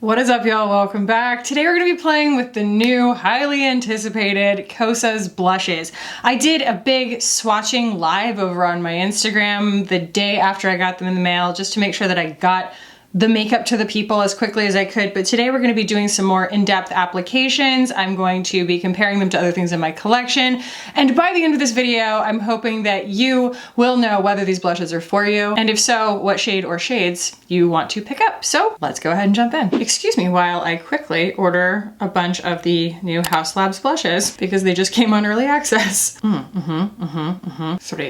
What is up, y'all? Welcome back. Today we're gonna be playing with the new, highly anticipated KOSAS blushes. I did a big swatching live over on my Instagram the day after I got them in the mail, just to make sure that I got the makeup to the people as quickly as I could. But today we're gonna be doing some more in-depth applications. I'm going to be comparing them to other things in my collection. And by the end of this video, I'm hoping that you will know whether these blushes are for you. And if so, what shade or shades you want to pick up. So let's go ahead and jump in. Excuse me while I quickly order a bunch of the new Haus Labs blushes because they just came on early access. 3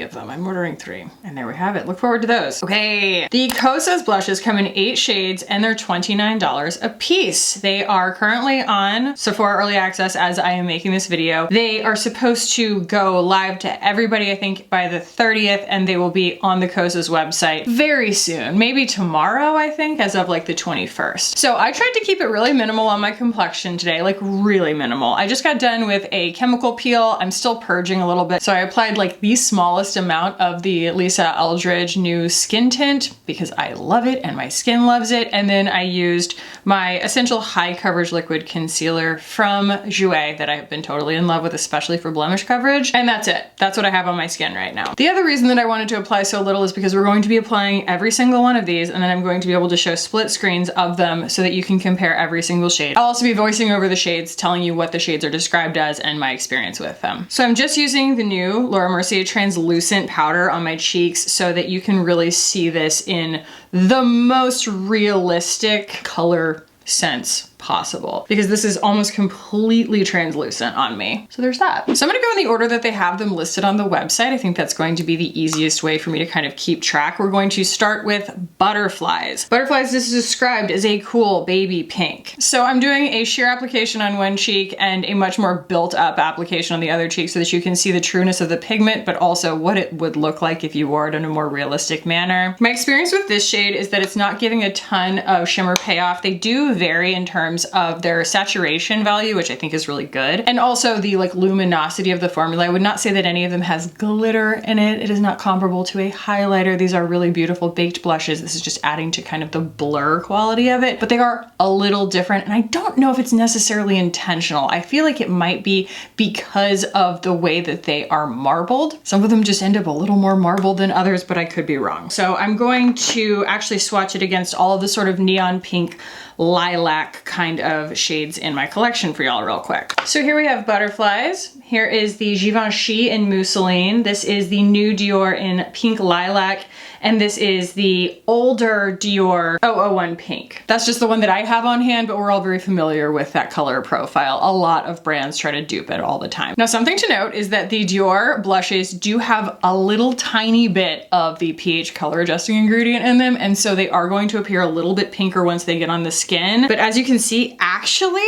of them. I'm ordering 3. And there we have it. Look forward to those. Okay. The KOSAS blushes come in 8 shades and they're $29 a piece. They are currently on Sephora Early Access as I am making this video. They are supposed to go live to everybody, I think, by the 30th, and they will be on the KOSAS website very soon. Maybe tomorrow, I think, as of like the 21st. So I tried to keep it really minimal on my complexion today, like really minimal. I just got done with a chemical peel. I'm still purging a little bit. So I applied like the smallest amount of the Lisa Eldridge new skin tint because I love it and my skin loves it. And then I used my Essential High Coverage Liquid Concealer from Jouer that I've been totally in love with, especially for blemish coverage. And that's it. That's what I have on my skin right now. The other reason that I wanted to apply so little is because we're going to be applying every single one of these, and then I'm going to be able to show split screens of them so that you can compare every single shade. I'll also be voicing over the shades, telling you what the shades are described as and my experience with them. So I'm just using the new Laura Mercier translucent powder on my cheeks so that you can really see this in the most realistic color sense possible, because this is almost completely translucent on me. So there's that. So I'm gonna go in the order that they have them listed on the website. I think that's going to be the easiest way for me to kind of keep track. We're going to start with Butterflies. Butterflies, this is described as a cool baby pink. So I'm doing a sheer application on one cheek and a much more built up application on the other cheek so that you can see the trueness of the pigment, but also what it would look like if you wore it in a more realistic manner. My experience with this shade is that it's not giving a ton of shimmer payoff. They do vary in terms of their saturation value, which I think is really good. And also the like luminosity of the formula. I would not say that any of them has glitter in it. It is not comparable to a highlighter. These are really beautiful baked blushes. This is just adding to kind of the blur quality of it, but they are a little different. And I don't know if it's necessarily intentional. I feel like it might be because of the way that they are marbled. Some of them just end up a little more marbled than others, but I could be wrong. So I'm going to actually swatch it against all of the sort of neon pink lilac kind of shades in my collection for y'all real quick. So here we have Butterflies. Here is the Givenchy in Mousseline. This is the new Dior in Pink Lilac. And this is the older Dior 001 Pink. That's just the one that I have on hand, but we're all very familiar with that color profile. A lot of brands try to dupe it all the time. Now, something to note is that the Dior blushes do have a little tiny bit of the pH color adjusting ingredient in them, and so they are going to appear a little bit pinker once they get on the skin. But as you can see, actually,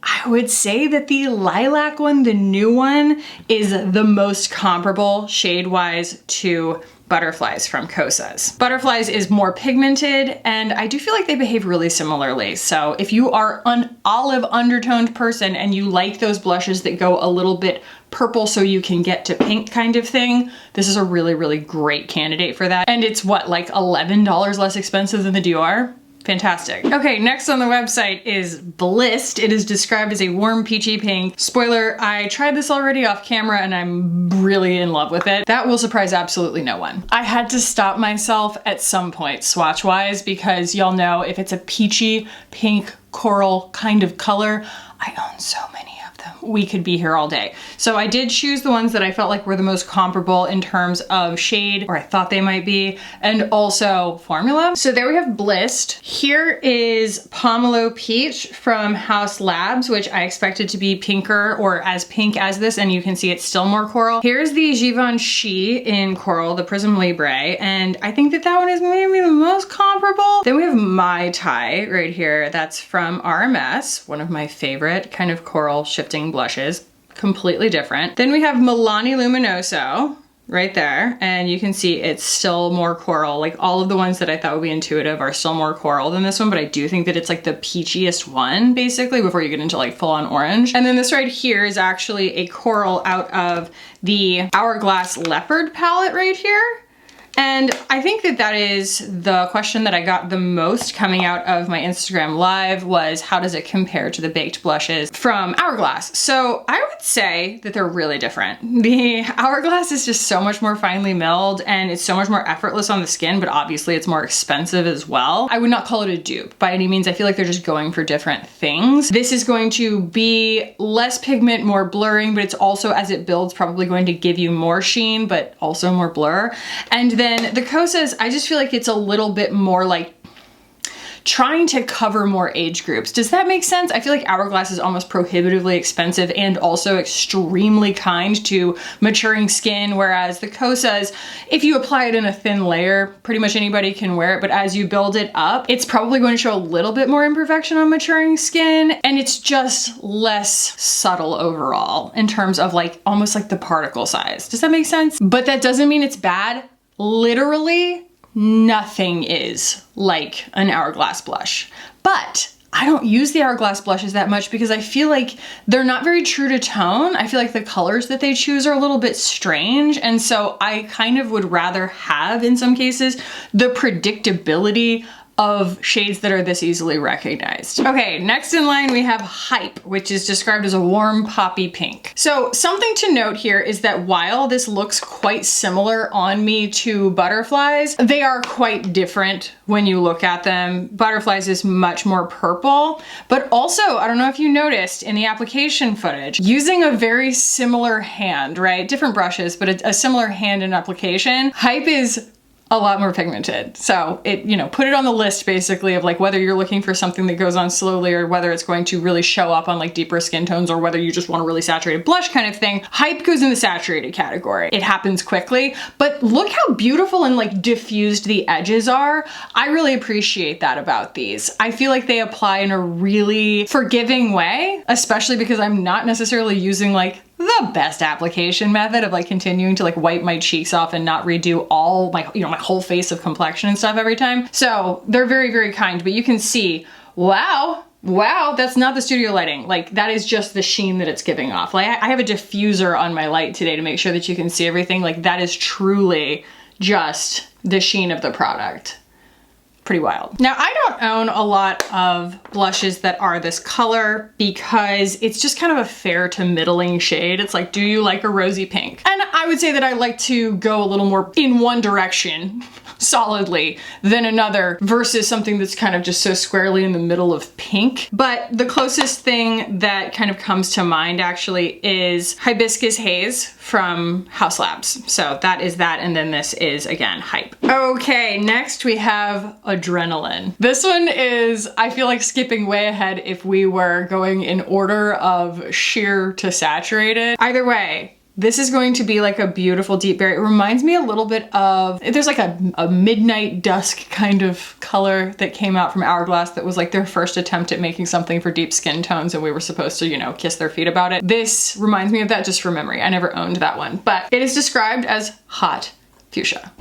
I would say that the lilac one, the new one, is the most comparable shade-wise to Butterflies from KOSAS. Butterflies is more pigmented, and I do feel like they behave really similarly. So if you are an olive undertoned person and you like those blushes that go a little bit purple so you can get to pink kind of thing, this is a really, really great candidate for that. And it's what, like $11 less expensive than the Dior? Fantastic. Okay, next on the website is Blissed. It is described as a warm peachy pink. Spoiler, I tried this already off camera and I'm really in love with it. That will surprise absolutely no one. I had to stop myself at some point swatch-wise because y'all know if it's a peachy pink coral kind of color, I own so many of them. We could be here all day. So I did choose the ones that I felt like were the most comparable in terms of shade, or I thought they might be, and also formula. So there we have Blissed. Here is Pomelo Peach from Haus Labs, which I expected to be pinker or as pink as this, and you can see it's still more coral. Here's the Givenchy in Coral, the Prism Libre, and I think that that one is maybe the most comparable. Then we have Mai Tai right here. That's from RMS, one of my favorite kind of coral shifting blushes. Completely different. Then we have Milani Luminoso right there, and you can see it's still more coral. Like all of the ones that I thought would be intuitive are still more coral than this one, but I do think that it's like the peachiest one basically before you get into like full on orange. And then this right here is actually a coral out of the Hourglass Leopard palette right here. And I think that that is the question that I got the most coming out of my Instagram live was how does it compare to the baked blushes from Hourglass? So I would say that they're really different. The Hourglass is just so much more finely milled and it's so much more effortless on the skin, but obviously it's more expensive as well. I would not call it a dupe by any means. I feel like they're just going for different things. This is going to be less pigment, more blurring, but it's also, as it builds, probably going to give you more sheen, but also more blur. And then the KOSAS, I just feel like it's a little bit more like trying to cover more age groups. Does that make sense? I feel like Hourglass is almost prohibitively expensive and also extremely kind to maturing skin, whereas the KOSAS, if you apply it in a thin layer, pretty much anybody can wear it, but as you build it up, it's probably going to show a little bit more imperfection on maturing skin, and it's just less subtle overall in terms of like almost like the particle size. Does that make sense? But that doesn't mean it's bad. Literally nothing is like an Hourglass blush, but I don't use the Hourglass blushes that much because I feel like they're not very true to tone. I feel like the colors that they choose are a little bit strange. And so I kind of would rather have, in some cases, the predictability of shades that are this easily recognized. Okay, next in line we have Hype, which is described as a warm poppy pink. So something to note here is that while this looks quite similar on me to Butterflies, they are quite different when you look at them. Butterflies is much more purple, but also, I don't know if you noticed in the application footage, using a very similar hand, right? Different brushes, but a similar hand in application. Hype is a lot more pigmented. So it, you know, put it on the list basically of like whether you're looking for something that goes on slowly or whether it's going to really show up on like deeper skin tones or whether you just want a really saturated blush kind of thing. Hype goes in the saturated category. It happens quickly, but look how beautiful and like diffused the edges are. I really appreciate that about these. I feel like they apply in a really forgiving way, especially because I'm not necessarily using like the best application method of like continuing to like wipe my cheeks off and not redo all my, you know, my whole face of complexion and stuff every time. So they're very, very kind, but you can see, wow, that's not the studio lighting. Like that is just the sheen that it's giving off. Like I have a diffuser on my light today to make sure that you can see everything. Like that is truly just the sheen of the product. Pretty wild. Now, I don't own a lot of blushes that are this color because it's just kind of a fair to middling shade. It's like, do you like a rosy pink? And I would say that I like to go a little more in one direction solidly than another versus something that's kind of just so squarely in the middle of pink. But the closest thing that kind of comes to mind actually is Hibiscus Haze from House Labs. So that is that, and then this is again Hype. Okay, next we have Adrenaline. This one is, I feel like, skipping way ahead if we were going in order of sheer to saturated. Either way, this is going to be like a beautiful deep berry. It reminds me a little bit of, there's like a midnight dusk kind of color that came out from Hourglass that was like their first attempt at making something for deep skin tones, and we were supposed to, you know, kiss their feet about it. This reminds me of that just from memory. I never owned that one, but it is described as hot fuchsia.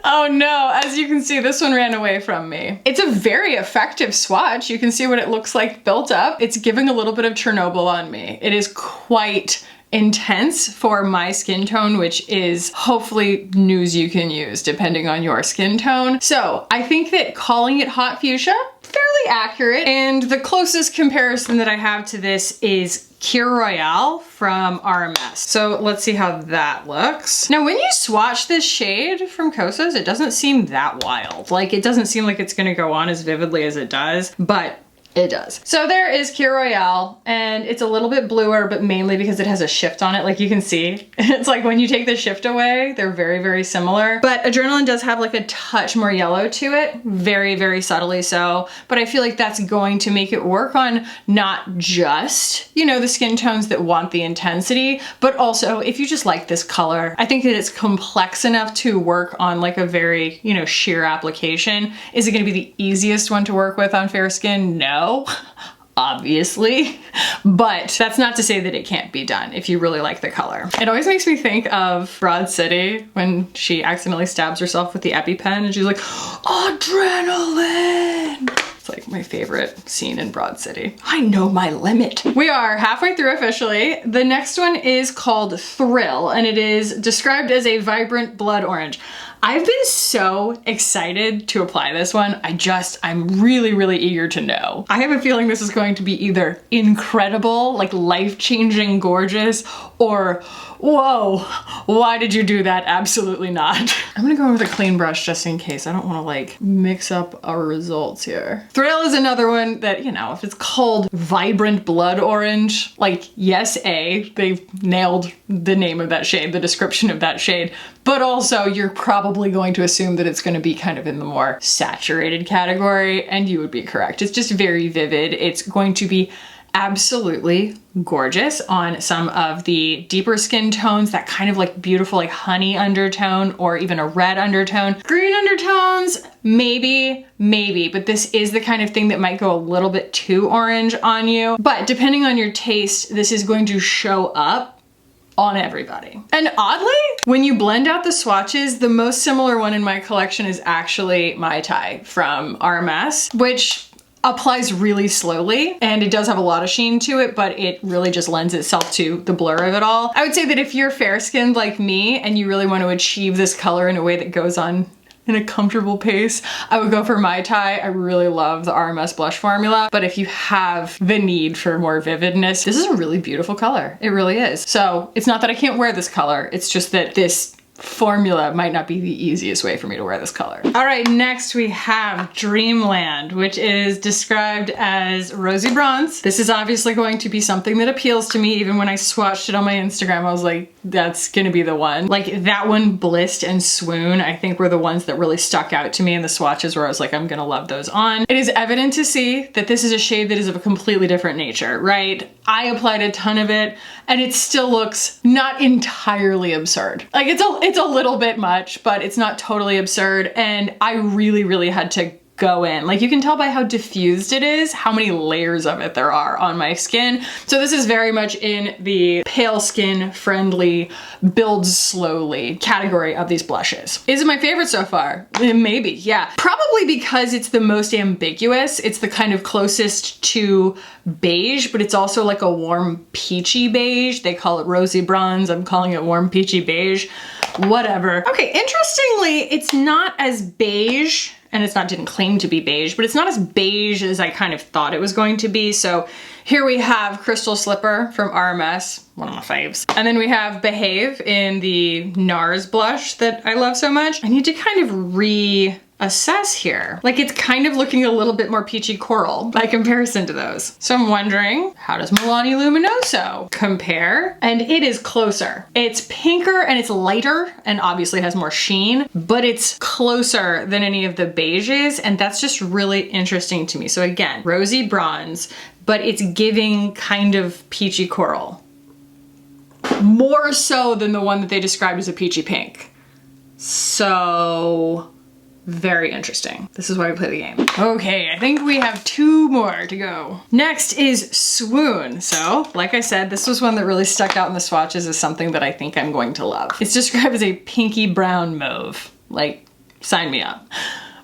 Oh no, as you can see, this one ran away from me. It's a very effective swatch. You can see what it looks like built up. It's giving a little bit of Chernobyl on me. It is quite intense for my skin tone, which is hopefully news you can use depending on your skin tone. So I think that calling it hot fuchsia, fairly accurate. And the closest comparison that I have to this is Cure Royale from RMS. So let's see how that looks. Now, when you swatch this shade from KOSAS, it doesn't seem that wild. Like, it doesn't seem like it's gonna go on as vividly as it does, but it does. So there is Cure Royale, and it's a little bit bluer, but mainly because it has a shift on it. Like you can see, it's like when you take the shift away, they're very, very similar. But Adrenaline does have like a touch more yellow to it, very, very subtly so. But I feel like that's going to make it work on not just, you know, the skin tones that want the intensity, but also if you just like this color. I think that it's complex enough to work on like a very, you know, sheer application. Is it gonna be the easiest one to work with on fair skin? No. Obviously, but that's not to say that it can't be done if you really like the color. It always makes me think of Broad City when she accidentally stabs herself with the EpiPen and she's like, adrenaline. It's like my favorite scene in Broad City. I know my limit. We are halfway through officially. The next one is called Thrill, and it is described as a vibrant blood orange. I've been so excited to apply this one. I'm really, really eager to know. I have a feeling this is going to be either incredible, like life-changing gorgeous, or whoa, why did you do that? Absolutely not. I'm gonna go in with a clean brush just in case. I don't wanna like mix up our results here. Thrill is another one that, you know, if it's called Vibrant Blood Orange, like yes, they've nailed the name of that shade, the description of that shade, but also you're probably going to assume that it's gonna be kind of in the more saturated category, and you would be correct. It's just very vivid. It's going to be absolutely gorgeous on some of the deeper skin tones, that kind of like beautiful like honey undertone or even a red undertone. Green undertones, maybe, but this is the kind of thing that might go a little bit too orange on you. But depending on your taste, this is going to show up on everybody. And oddly, when you blend out the swatches, the most similar one in my collection is actually Mai Tai from RMS, which applies really slowly, and it does have a lot of sheen to it, but it really just lends itself to the blur of it all. I would say that if you're fair-skinned like me and you really want to achieve this color in a way that goes on in a comfortable pace, I would go for Mai Tai. I really love the RMS blush formula, but if you have the need for more vividness, this is a really beautiful color. It really is. So it's not that I can't wear this color, it's just that this formula might not be the easiest way for me to wear this color. All right, next we have Dreamland, which is described as rosy bronze. This is obviously going to be something that appeals to me. Even when I swatched it on my Instagram, I was like, that's gonna be the one. Like that one, Blist and Swoon, I think were the ones that really stuck out to me in the swatches where I was like, I'm gonna love those on. It is evident to see that this is a shade that is of a completely different nature, right? I applied a ton of it and it still looks not entirely absurd. Like it's a little bit much, but it's not totally absurd. And I really, really had to go in. Like you can tell by how diffused it is, how many layers of it there are on my skin. So this is very much in the pale skin friendly, builds slowly category of these blushes. Is it my favorite so far? Maybe, yeah. Probably because it's the most ambiguous. It's the kind of closest to beige, but it's also like a warm peachy beige. They call it rosy bronze. I'm calling it warm peachy beige. Whatever. Okay, interestingly, it's not as beige, and didn't claim to be beige, but it's not as beige as I kind of thought it was going to be. So here we have Crystal Slipper from RMS, one of my faves. And then we have Behave in the NARS blush that I love so much. I need to kind of reassess here. Like it's kind of looking a little bit more peachy coral by comparison to those. So I'm wondering, how does Milani Luminoso compare? And it is closer. It's pinker and it's lighter and obviously has more sheen, but it's closer than any of the beiges, and that's just really interesting to me. So again, rosy bronze, but it's giving kind of peachy coral. More so than the one that they described as a peachy pink. So very interesting. This is why we play the game. Okay, I think we have 2 more to go. Next is Swoon. So, like I said, this was one that really stuck out in the swatches as something that I think I'm going to love. It's described as a pinky brown mauve. Like, sign me up.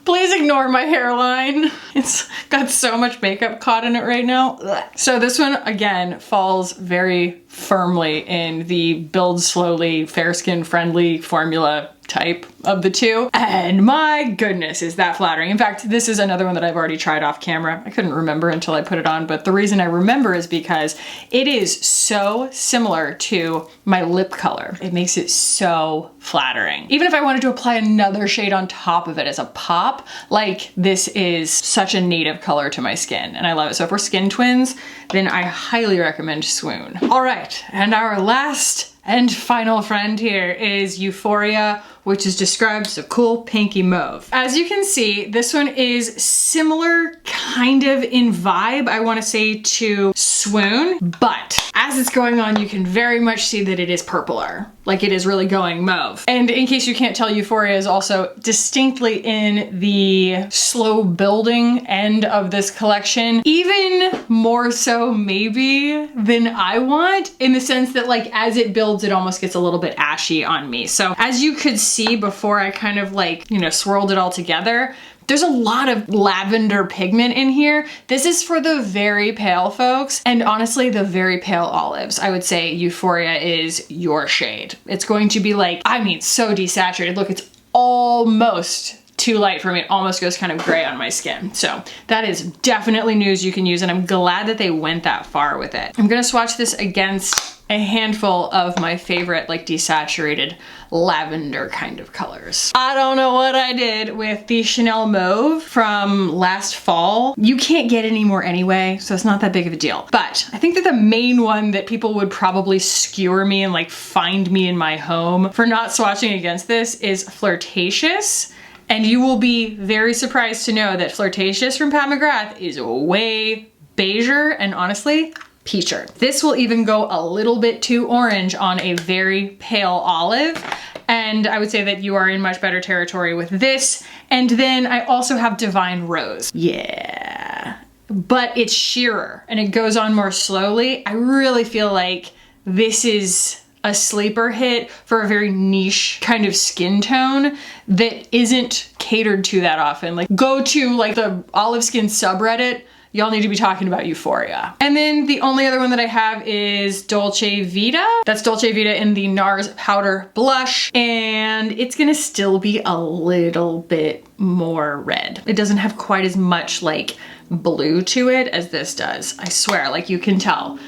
Please ignore my hairline. It's got so much makeup caught in it right now. Ugh. So this one, again, falls very firmly in the build slowly, fair skin friendly formula type of the two. And my goodness, is that flattering. In fact, this is another one that I've already tried off camera. I couldn't remember until I put it on, but the reason I remember is because it is so similar to my lip color. It makes it so flattering. Even if I wanted to apply another shade on top of it as a pop, like this is such a native color to my skin and I love it. So if we're skin twins, then I highly recommend Swoon. All right, and our last and final friend here is Euphoria, which is described as a cool pinky mauve. As you can see, this one is similar kind of in vibe, I wanna say, to Swoon, but as it's going on, you can very much see that it is purpler. Like it is really going mauve. And in case you can't tell, Euphoria is also distinctly in the slow building end of this collection, even more so maybe than I want, in the sense that like as it builds, it almost gets a little bit ashy on me. So as you could see before I kind of like, you know, swirled it all together, there's a lot of lavender pigment in here. This is for the very pale folks, and honestly, the very pale olives. I would say Euphoria is your shade. It's going to be like, I mean, so desaturated. Look, it's almost too light for me. It almost goes kind of gray on my skin. So that is definitely news you can use, and I'm glad that they went that far with it. I'm gonna swatch this against a handful of my favorite like desaturated lavender kind of colors. I don't know what I did with the Chanel Mauve from last fall. You can't get any more anyway, so it's not that big of a deal. But I think that the main one that people would probably skewer me and like find me in my home for not swatching against this is Flirtatious. And you will be very surprised to know that Flirtatious from Pat McGrath is way beiger and honestly, peacher. This will even go a little bit too orange on a very pale olive. And I would say that you are in much better territory with this. And then I also have Divine Rose. Yeah, but it's sheerer and it goes on more slowly. I really feel like this is a sleeper hit for a very niche kind of skin tone that isn't catered to that often. Like go to like the olive skin subreddit, y'all need to be talking about Euphoria. And then the only other one that I have is Dolce Vita. That's Dolce Vita in the NARS Powder Blush, and it's gonna still be a little bit more red. It doesn't have quite as much like blue to it as this does. I swear, like you can tell.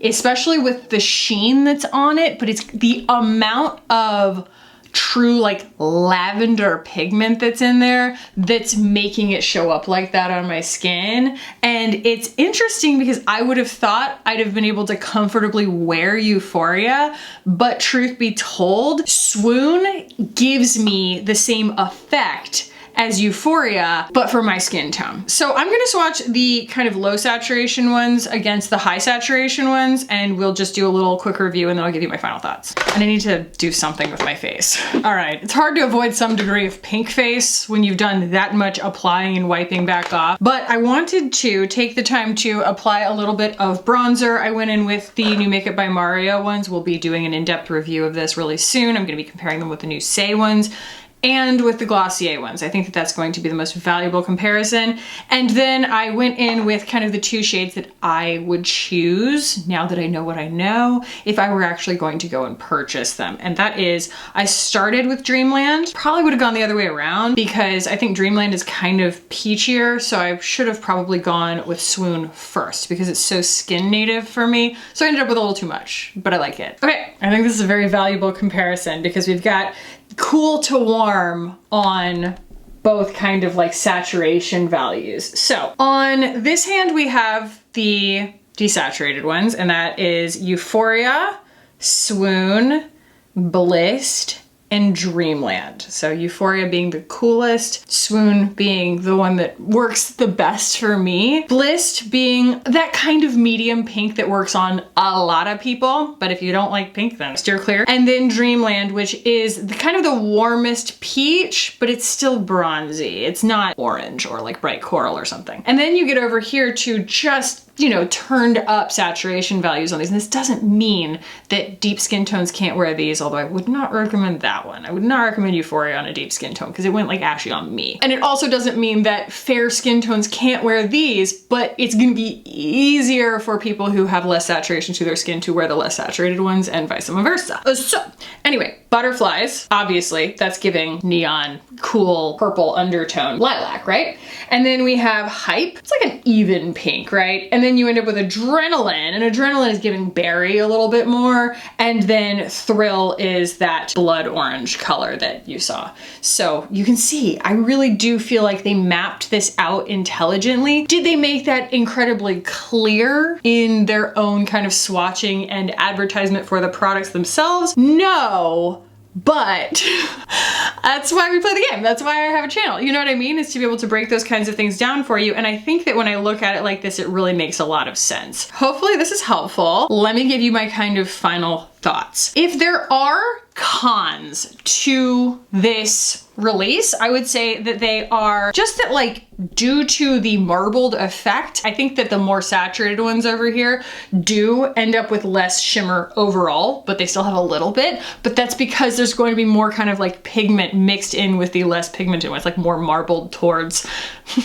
Especially with the sheen that's on it, but it's the amount of true like lavender pigment that's in there that's making it show up like that on my skin. And it's interesting because I would have thought I'd have been able to comfortably wear Euphoria, but truth be told, Swoon gives me the same effect as Euphoria, but for my skin tone. So I'm gonna swatch the kind of low saturation ones against the high saturation ones, and we'll just do a little quick review and then I'll give you my final thoughts. And I need to do something with my face. All right, it's hard to avoid some degree of pink face when you've done that much applying and wiping back off, but I wanted to take the time to apply a little bit of bronzer. I went in with the new Makeup by Mario ones. We'll be doing an in-depth review of this really soon. I'm gonna be comparing them with the new Say ones and with the Glossier ones. I think that that's going to be the most valuable comparison. And then I went in with kind of the two shades that I would choose, now that I know what I know, if I were actually going to go and purchase them. And that is, I started with Dreamland. Probably would have gone the other way around because I think Dreamland is kind of peachier, so I should have probably gone with Swoon first because it's so skin native for me. So I ended up with a little too much, but I like it. Okay, I think this is a very valuable comparison because we've got cool to warm on both kind of like saturation values. So on this hand, we have the desaturated ones, and that is Euphoria, Swoon, Blissed, and Dreamland. So Euphoria being the coolest, Swoon being the one that works the best for me, Blissed being that kind of medium pink that works on a lot of people, but if you don't like pink, then steer clear. And then Dreamland, which is the kind of the warmest peach, but it's still bronzy. It's not orange or like bright coral or something. And then you get over here to just, you know, turned up saturation values on these. And this doesn't mean that deep skin tones can't wear these, although I would not recommend that one. I would not recommend Euphoria on a deep skin tone because it went like ashy on me. And it also doesn't mean that fair skin tones can't wear these, but it's gonna be easier for people who have less saturation to their skin to wear the less saturated ones and vice versa. So anyway, Butterflies, obviously that's giving neon, cool, purple undertone, lilac, right? And then we have Hype. It's like an even pink, right? And then you end up with Adrenaline, and Adrenaline is giving berry a little bit more. And then Thrill is that blood orange color that you saw. So you can see, I really do feel like they mapped this out intelligently. Did they make that incredibly clear in their own kind of swatching and advertisement for the products themselves? No. But that's why we play the game. That's why I have a channel. You know what I mean? Is to be able to break those kinds of things down for you. And I think that when I look at it like this, it really makes a lot of sense. Hopefully this is helpful. Let me give you my kind of final thoughts. If there are cons to this release, I would say that they are just that, like, due to the marbled effect, I think that the more saturated ones over here do end up with less shimmer overall, but they still have a little bit. But that's because there's going to be more kind of like pigment mixed in with the less pigmented ones, like more marbled towards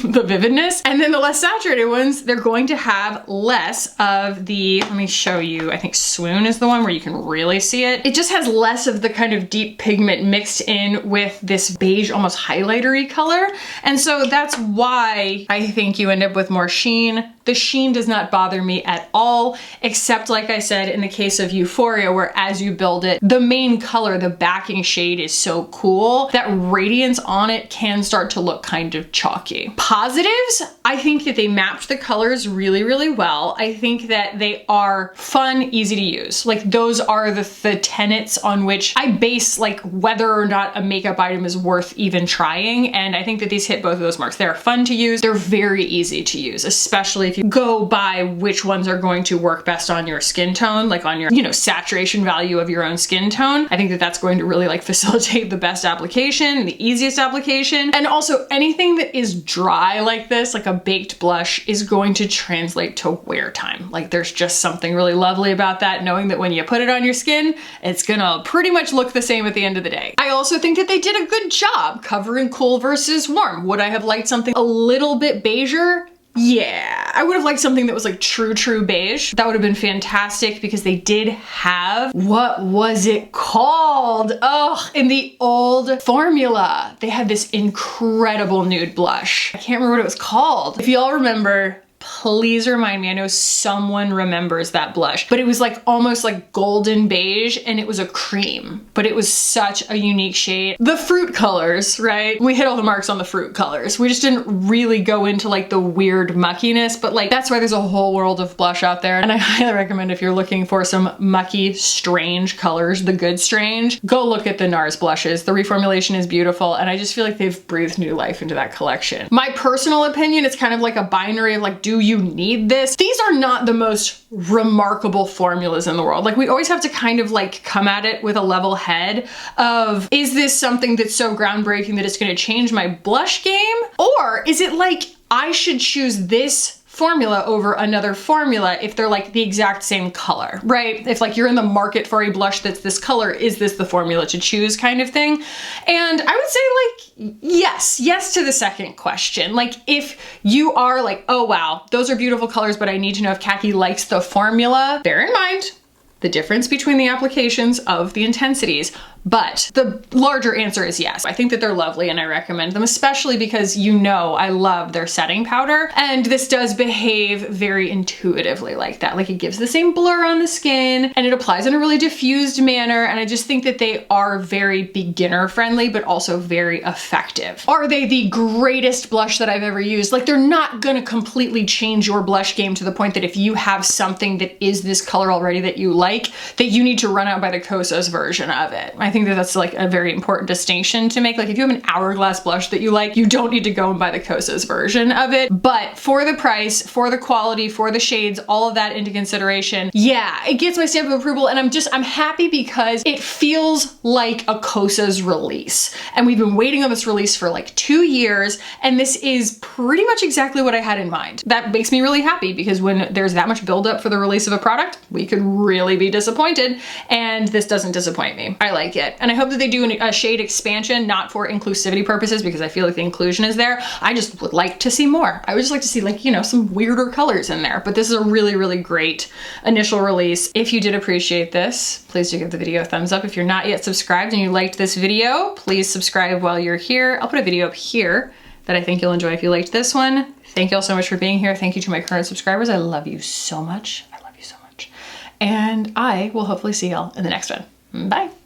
the vividness. And then the less saturated ones, they're going to have less of the, let me show you, I think Swoon is the one where you can really see it. It just has less of the kind of deep pigment mixed in with this beige, almost highlighter-y color. And so that's why I think you end up with more sheen. The sheen does not bother me at all, except like I said, in the case of Euphoria, where as you build it, the main color, the backing shade is so cool that radiance on it can start to look kind of chalky. Positives, I think that they mapped the colors really, really well. I think that they are fun, easy to use. Like those are the tenets on which I base like whether or not a makeup item is worth even trying. And I think that these hit both of those marks. They're fun to use. They're very easy to use, especially if you go by which ones are going to work best on your skin tone, like on your, you know, saturation value of your own skin tone. I think that that's going to really like facilitate the best application, the easiest application. And also anything that is dry like this, like a baked blush, is going to translate to wear time. Like there's just something really lovely about that, knowing that when you put it on your skin, it's gonna pretty much look the same at the end of the day. I also think that they did a good job covering cool versus warm. Would I have liked something a little bit beiger? Yeah, I would have liked something that was like true beige. That would have been fantastic because they did have, what was it called? Oh, in the old formula, they had this incredible nude blush. I can't remember what it was called. If y'all remember, please remind me. I know someone remembers that blush, but it was like almost like golden beige and it was a cream, but it was such a unique shade. The fruit colors, right? We hit all the marks on the fruit colors. We just didn't really go into like the weird muckiness, but like that's why there's a whole world of blush out there. And I highly recommend if you're looking for some mucky, strange colors, the good strange, go look at the NARS blushes. The reformulation is beautiful. And I just feel like they've breathed new life into that collection. My personal opinion, it's kind of like a binary of like, do you need this? These are not the most remarkable formulas in the world. Like we always have to kind of like come at it with a level head of, is this something that's so groundbreaking that it's gonna change my blush game? Or is it like, I should choose this formula over another formula if they're like the exact same color, right? If like you're in the market for a blush that's this color, is this the formula to choose kind of thing? And I would say like, yes to the second question. Like if you are like, oh wow, those are beautiful colors, but I need to know if Kackie likes the formula, bear in mind the difference between the applications of the intensities. But the larger answer is yes. I think that they're lovely and I recommend them, especially because you know I love their setting powder. And this does behave very intuitively like that. Like it gives the same blur on the skin and it applies in a really diffused manner. And I just think that they are very beginner friendly, but also very effective. Are they the greatest blush that I've ever used? Like they're not gonna completely change your blush game to the point that if you have something that is this color already that you like, that you need to run out by the KOSAS version of it. I think that that's like a very important distinction to make. Like if you have an hourglass blush that you like, you don't need to go and buy the KOSAS version of it. But for the price, for the quality, for the shades, all of that into consideration, yeah, it gets my stamp of approval. And I'm happy because it feels like a KOSAS release. And we've been waiting on this release for like 2 years. And this is pretty much exactly what I had in mind. That makes me really happy because when there's that much buildup for the release of a product, we could really be disappointed. And this doesn't disappoint me. I like it. And I hope that they do a shade expansion, not for inclusivity purposes, because I feel like the inclusion is there. I just would like to see more. I would just like to see like, you know, some weirder colors in there. But this is a really, really great initial release. If you did appreciate this, please do give the video a thumbs up. If you're not yet subscribed and you liked this video, please subscribe while you're here. I'll put a video up here that I think you'll enjoy if you liked this one. Thank you all so much for being here. Thank you to my current subscribers. I love you so much. I love you so much. And I will hopefully see y'all in the next one. Bye.